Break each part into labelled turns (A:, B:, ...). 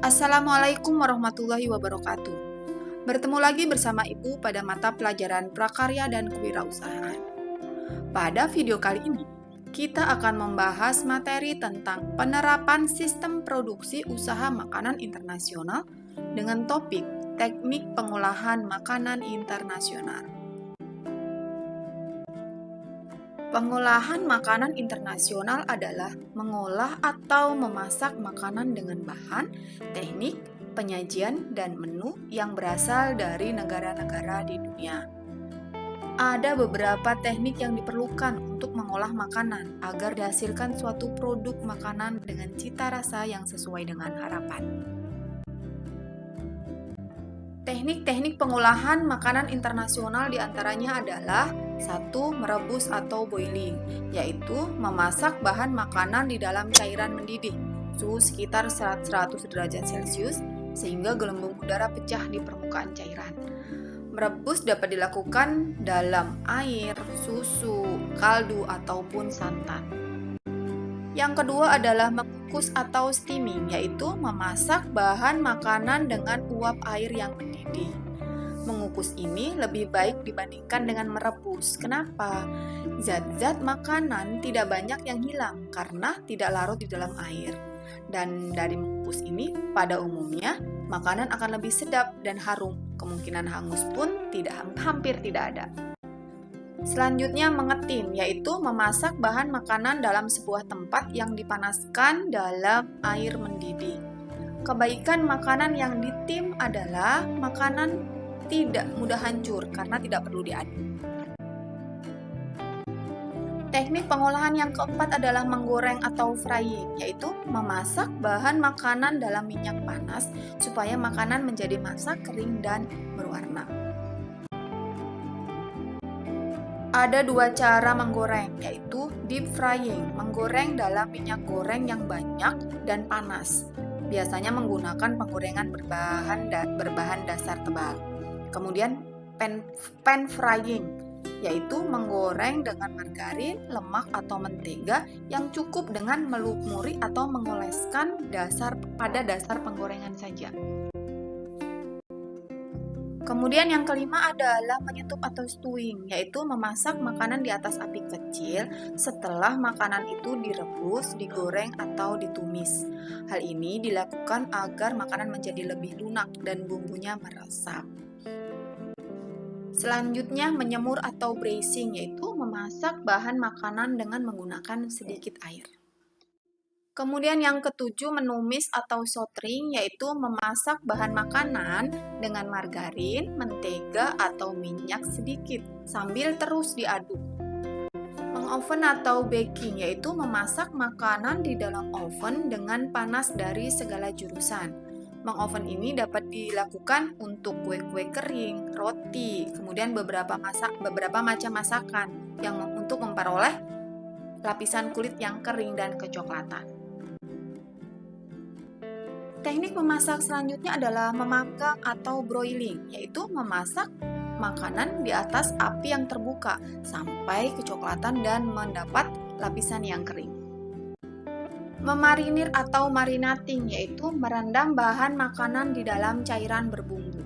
A: Assalamualaikum warahmatullahi wabarakatuh. Bertemu lagi bersama Ibu pada mata pelajaran prakarya dan kewirausahaan. Pada video kali ini, kita akan membahas materi tentang penerapan sistem produksi usaha makanan internasional dengan topik teknik pengolahan makanan internasional. Pengolahan makanan internasional adalah mengolah atau memasak makanan dengan bahan, teknik, penyajian, dan menu yang berasal dari negara-negara di dunia. Ada beberapa teknik yang diperlukan untuk mengolah makanan agar dihasilkan suatu produk makanan dengan cita rasa yang sesuai dengan harapan. Teknik-teknik pengolahan makanan internasional diantaranya adalah 1. Merebus atau boiling, yaitu memasak bahan makanan di dalam cairan mendidih, suhu sekitar 100 derajat Celcius, sehingga gelembung udara pecah di permukaan cairan. Merebus dapat dilakukan dalam air, susu, kaldu, ataupun santan. Yang kedua adalah mengukus atau steaming, yaitu memasak bahan makanan dengan uap air yang mendidih. Mengukus ini lebih baik dibandingkan dengan merebus. Kenapa? Zat-zat makanan tidak banyak yang hilang karena tidak larut di dalam air. Dan dari mengukus ini, pada umumnya, makanan akan lebih sedap dan harum. Kemungkinan hangus pun hampir tidak ada. Selanjutnya mengetim, yaitu memasak bahan makanan dalam sebuah tempat yang dipanaskan dalam air mendidih. Kebaikan makanan yang ditim adalah makanan tidak mudah hancur karena tidak perlu diaduk. Teknik pengolahan yang keempat adalah menggoreng atau frying, yaitu memasak bahan makanan dalam minyak panas supaya makanan menjadi masak, kering, dan berwarna. Ada 2 cara menggoreng, yaitu deep frying, menggoreng dalam minyak goreng yang banyak dan panas. Biasanya menggunakan penggorengan berbahan dasar tebal. Kemudian pan frying, yaitu menggoreng dengan margarin, lemak, atau mentega yang cukup dengan melumuri atau mengoleskan pada dasar penggorengan saja. Kemudian yang kelima adalah menyetup atau stewing, yaitu memasak makanan di atas api kecil setelah makanan itu direbus, digoreng, atau ditumis. Hal ini dilakukan agar makanan menjadi lebih lunak dan bumbunya meresap. Selanjutnya menyemur atau braising, yaitu memasak bahan makanan dengan menggunakan sedikit air. Kemudian yang ketujuh menumis atau sautering, yaitu memasak bahan makanan dengan margarin, mentega, atau minyak sedikit sambil terus diaduk. Mengoven atau baking, yaitu memasak makanan di dalam oven dengan panas dari segala jurusan. Mengoven ini dapat dilakukan untuk kue-kue kering, roti, kemudian beberapa macam masakan yang untuk memperoleh lapisan kulit yang kering dan kecoklatan. Teknik memasak selanjutnya adalah memanggang atau broiling, yaitu memasak makanan di atas api yang terbuka sampai kecoklatan dan mendapat lapisan yang kering. Memarinir atau marinating, yaitu merendam bahan makanan di dalam cairan berbumbu.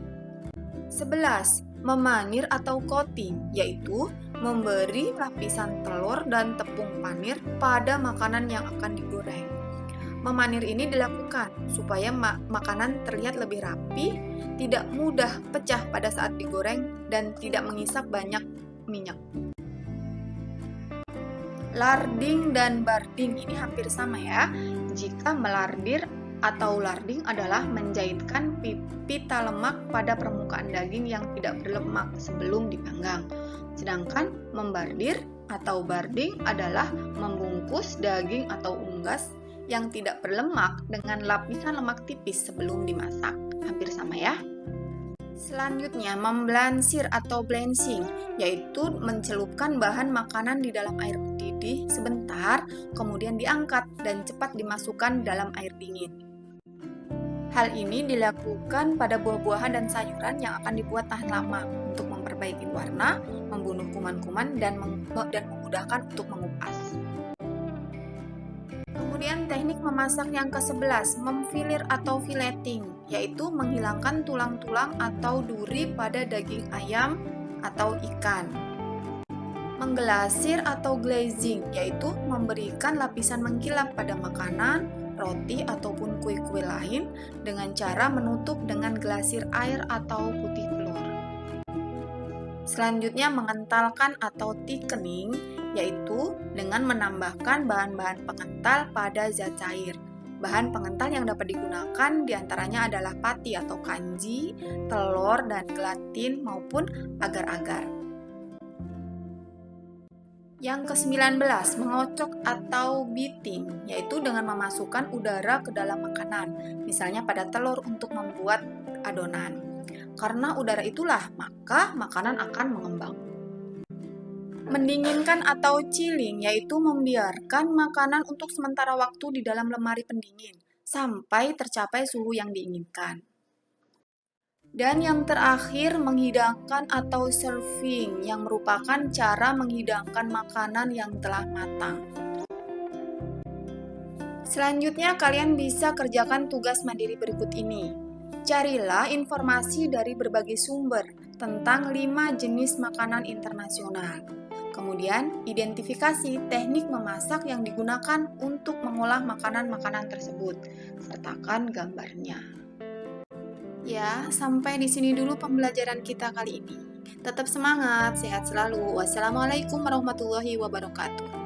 A: 11. Memanir atau coating, yaitu memberi lapisan telur dan tepung panir pada makanan yang akan digoreng. Memanir ini dilakukan supaya makanan terlihat lebih rapi, tidak mudah pecah pada saat digoreng, dan tidak mengisap banyak minyak. Larding dan barding ini hampir sama ya. Jika melardir atau larding adalah menjahitkan pita lemak pada permukaan daging yang tidak berlemak sebelum dipanggang. Sedangkan membardir atau barding adalah membungkus daging atau unggas yang tidak berlemak dengan lapisan lemak tipis sebelum dimasak. Hampir sama ya. Selanjutnya, memblansir atau blanching, yaitu mencelupkan bahan makanan di dalam air mendidih sebentar, kemudian diangkat dan cepat dimasukkan dalam air dingin. Hal ini dilakukan pada buah-buahan dan sayuran yang akan dibuat tahan lama untuk memperbaiki warna, membunuh kuman-kuman, dan memudahkan untuk mengupas. Kemudian teknik memasak yang ke-11, memfilir atau fileting, yaitu menghilangkan tulang-tulang atau duri pada daging ayam atau ikan. Menggelasir atau glazing, yaitu memberikan lapisan mengkilap pada makanan, roti, ataupun kue-kue lain dengan cara menutup dengan glasir air atau putih telur. Selanjutnya, mengentalkan atau thickening, yaitu dengan menambahkan bahan-bahan pengental pada zat cair. Bahan pengental yang dapat digunakan diantaranya adalah pati atau kanji, telur, dan gelatin maupun agar-agar. Yang ke-19, mengocok atau beating, yaitu dengan memasukkan udara ke dalam makanan, misalnya pada telur untuk membuat adonan. Karena udara itulah, maka makanan akan mengembang. Mendinginkan atau chilling, yaitu membiarkan makanan untuk sementara waktu di dalam lemari pendingin, sampai tercapai suhu yang diinginkan. Dan yang terakhir, menghidangkan atau serving, yang merupakan cara menghidangkan makanan yang telah matang. Selanjutnya, kalian bisa kerjakan tugas mandiri berikut ini. Carilah informasi dari berbagai sumber tentang 5 jenis makanan internasional. Kemudian, identifikasi teknik memasak yang digunakan untuk mengolah makanan-makanan tersebut. Sertakan gambarnya. Ya, sampai di sini dulu pembelajaran kita kali ini. Tetap semangat, sehat selalu. Wassalamualaikum warahmatullahi wabarakatuh.